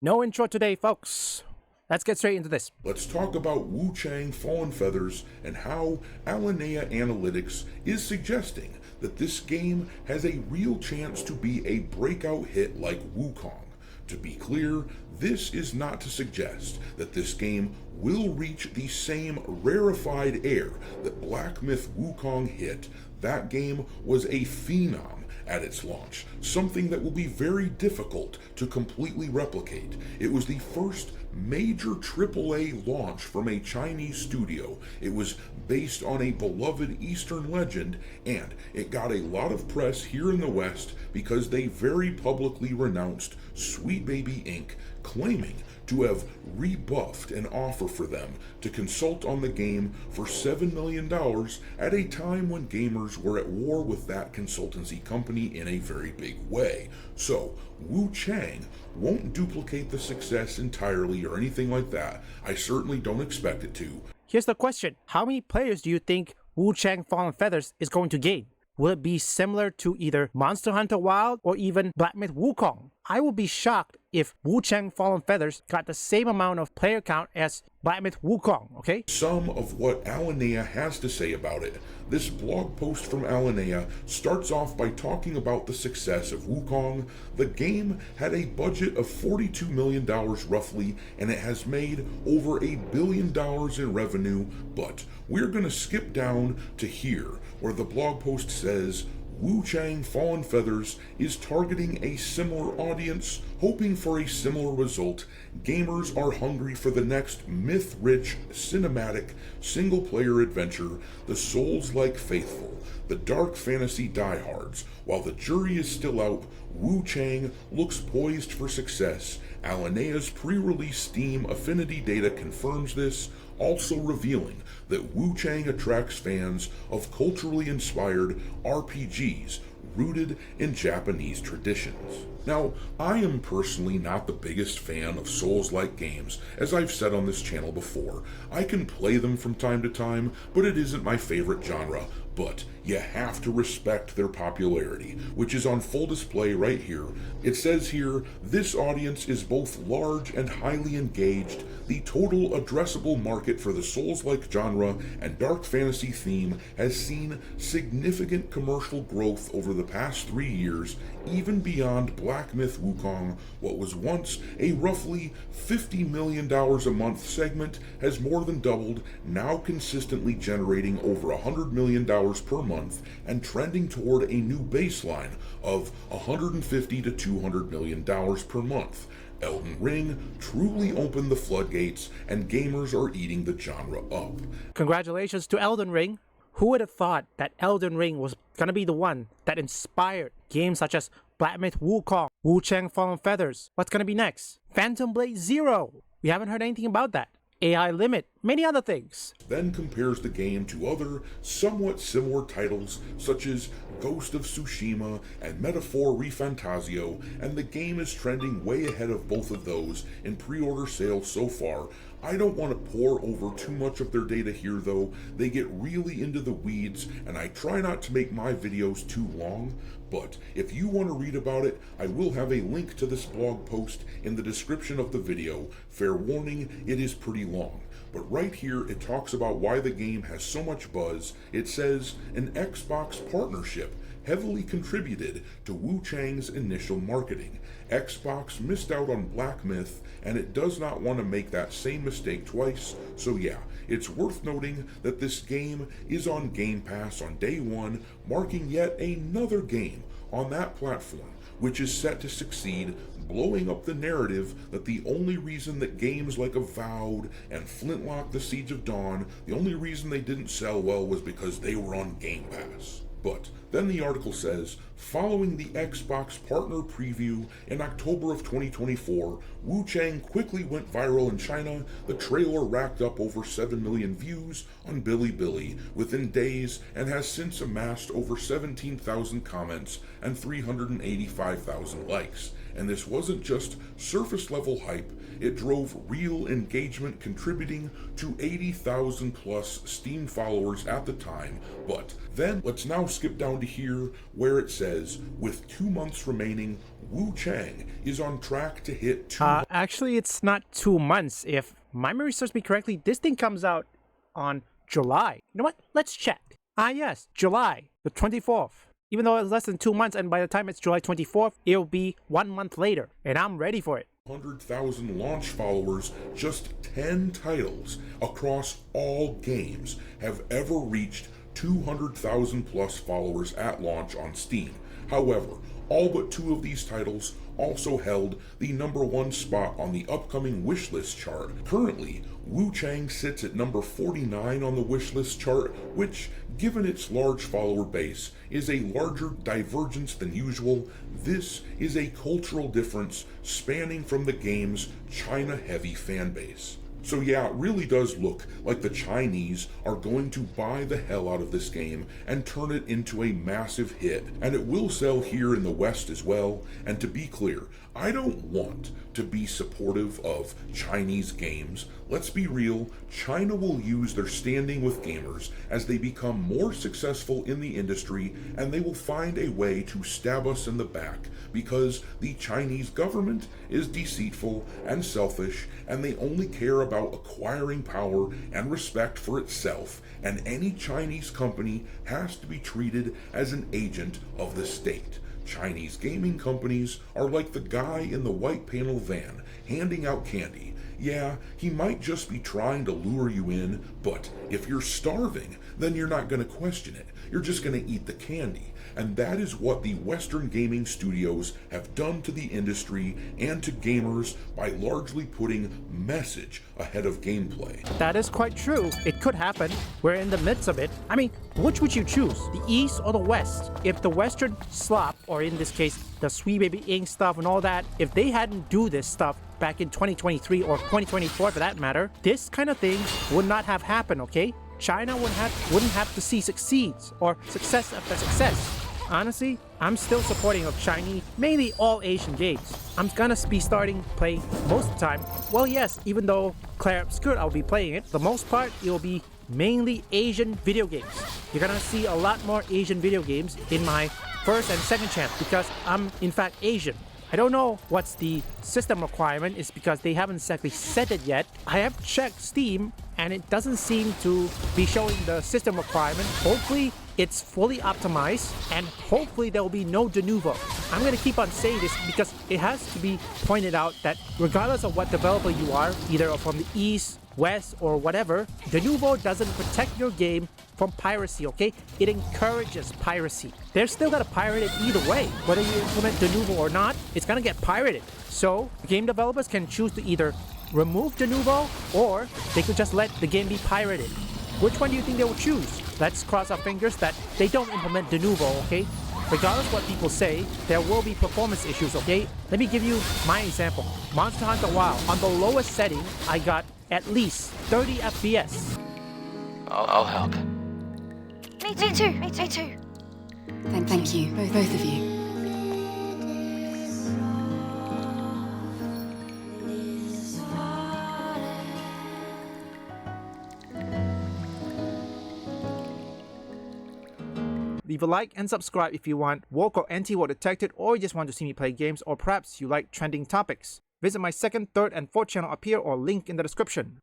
No intro today, folks. Let's get straight into this. Let's talk about Wuchang Fallen Feathers and how Alinea Analytics is suggesting that this game has a real chance to be a breakout hit like Wukong. To be clear, this is not to suggest that this game will reach the same rarefied air that Black Myth Wukong hit. That game was a phenom at its launch, something that will be very difficult to completely replicate. It was the first major AAA launch from a Chinese studio. It was based on a beloved Eastern legend, and it got a lot of press here in the West because they very publicly renounced Sweet Baby Inc., claiming to have rebuffed an offer for them to consult on the game for $7 million at a time when gamers were at war with that consultancy company in a very big way. So, Wuchang won't duplicate the success entirely or anything like that. I certainly don't expect it to. Here's the question. How many players do you think Wuchang Fallen Feathers is going to gain? Will it be similar to either Monster Hunter Wilds or even Black Myth Wukong? I would be shocked if Wuchang Fallen Feathers got the same amount of player count as Black Myth Wukong, okay? Some of what Alinea has to say about it. This blog post from Alinea starts off by talking about the success of Wukong. The game had a budget of $42 million roughly, and it has made over $1 billion in revenue, but we're going to skip down to here, where the blog post says, Wuchang Fallen Feathers is targeting a similar audience, hoping for a similar result. Gamers are hungry for the next myth-rich, cinematic, single-player adventure, the Souls-like faithful, the dark fantasy diehards. While the jury is still out, Wuchang looks poised for success. Alinea's pre-release Steam affinity data confirms this, also revealing that Wuchang attracts fans of culturally inspired RPGs rooted in Japanese traditions. Now, I am personally not the biggest fan of Souls-like games, as I've said on this channel before. I can play them from time to time, but it isn't my favorite genre. But you have to respect their popularity, which is on full display right here. It says here, this audience is both large and highly engaged. The total addressable market for the Souls-like genre and dark fantasy theme has seen significant commercial growth over the past 3 years, even beyond Black Myth Wukong. What was once a roughly $50 million a month segment has more than doubled, now consistently generating over $100 million per month and trending toward a new baseline of $150 to $200 million per month. Elden Ring truly opened the floodgates, and gamers are eating the genre up. Congratulations to Elden Ring. Who would have thought that Elden Ring was gonna be the one that inspired games such as Black Myth Wukong, Wuchang Fallen Feathers? What's gonna be next? Phantom Blade Zero. We haven't heard anything about that. AI Limit, many other things. Then compares the game to other somewhat similar titles such as Ghost of Tsushima and Metaphor ReFantasio, and the game is trending way ahead of both of those in pre-order sales so far. I don't want to pour over too much of their data here though. They get really into the weeds, and I try not to make my videos too long, but if you want to read about it, I will have a link to this blog post in the description of the video. Fair warning, it is pretty long. But right here it talks about why the game has so much buzz. It says, an Xbox partnership heavily contributed to Wuchang's initial marketing. Xbox missed out on Black Myth, and it does not want to make that same mistake twice, so yeah, it's worth noting that this game is on Game Pass on day one, marking yet another game on that platform, which is set to succeed, blowing up the narrative that the only reason that games like Avowed and Flintlock The Siege of Dawn, the only reason they didn't sell well was because they were on Game Pass. But then the article says, following the Xbox partner preview in October of 2024, Wuchang quickly went viral in China. The trailer racked up over 7 million views on Bilibili within days and has since amassed over 17,000 comments and 385,000 likes. And this wasn't just surface level hype, it drove real engagement, contributing to 80,000 plus Steam followers at the time. But then let's now skip down to here where it says says with 2 months remaining, Wuchang is on track to hit Actually, it's not 2 months. If my memory serves me correctly, this thing comes out on July. You know what? Let's check. Yes, July the 24th. Even though it's less than 2 months, and by the time it's July 24th, it'll be 1 month later, and I'm ready for it. 100,000 launch followers. Just 10 titles across all games have ever reached 200,000 plus followers at launch on Steam. However, all but 2 of these titles also held the #1 spot on the upcoming wishlist chart. Currently, Wuchang sits at number 49 on the wishlist chart, which, given its large follower base, is a larger divergence than usual. This is a cultural difference spanning from the game's China-heavy fanbase. So yeah, it really does look like the Chinese are going to buy the hell out of this game and turn it into a massive hit, and it will sell here in the West as well. And to be clear, I don't want to be supportive of Chinese games. Let's be real, China will use their standing with gamers as they become more successful in the industry, and they will find a way to stab us in the back because the Chinese government is deceitful and selfish, and they only care about acquiring power and respect for itself, and any Chinese company has to be treated as an agent of the state. Chinese gaming companies are like the guy in the white panel van handing out candy. Yeah, he might just be trying to lure you in, but if you're starving, then you're not going to question it. You're just going to eat the candy. And that is what the Western gaming studios have done to the industry and to gamers by largely putting message ahead of gameplay. That is quite true. It could happen. We're in the midst of it. I mean, which would you choose? The East or the West? If the Western slop, or in this case, the Sweet Baby Ink stuff and all that, if they hadn't do this stuff back in 2023 or 2024 for that matter, this kind of thing would not have happened, okay? China wouldn't have to see succeeds or success after success. Honestly, I'm still supporting of Chinese, mainly all Asian games. I'm gonna be starting playing most of the time. Well, yes, even though Claire Obscure, I'll be playing it. The most part, it'll be mainly Asian video games. You're gonna see a lot more Asian video games in my first and second channel because I'm in fact Asian. I don't know what's the system requirement, is because they haven't exactly said it yet. I have checked Steam and it doesn't seem to be showing the system requirement. Hopefully it's fully optimized and hopefully there will be no de novo. I'm going to keep on saying this because it has to be pointed out that regardless of what developer you are, either from the East, West, or whatever, de novo doesn't protect your game from piracy, okay? It encourages piracy. They're still gonna pirate it either way. Whether you implement de novo or not, it's gonna get pirated. So, game developers can choose to either remove de novo or they could just let the game be pirated. Which one do you think they will choose? Let's cross our fingers that they don't implement de novo, okay? Regardless what people say, there will be performance issues, okay? Let me give you my example. Monster Hunter Wild. On the lowest setting, I got at least 30 FPS. I'll help. Me too. Me too. Thank you, both of you. Leave a like and subscribe if you want woke or anti-woke detected, or you just want to see me play games, or perhaps you like trending topics. Visit my second, third, and fourth channel up here or link in the description.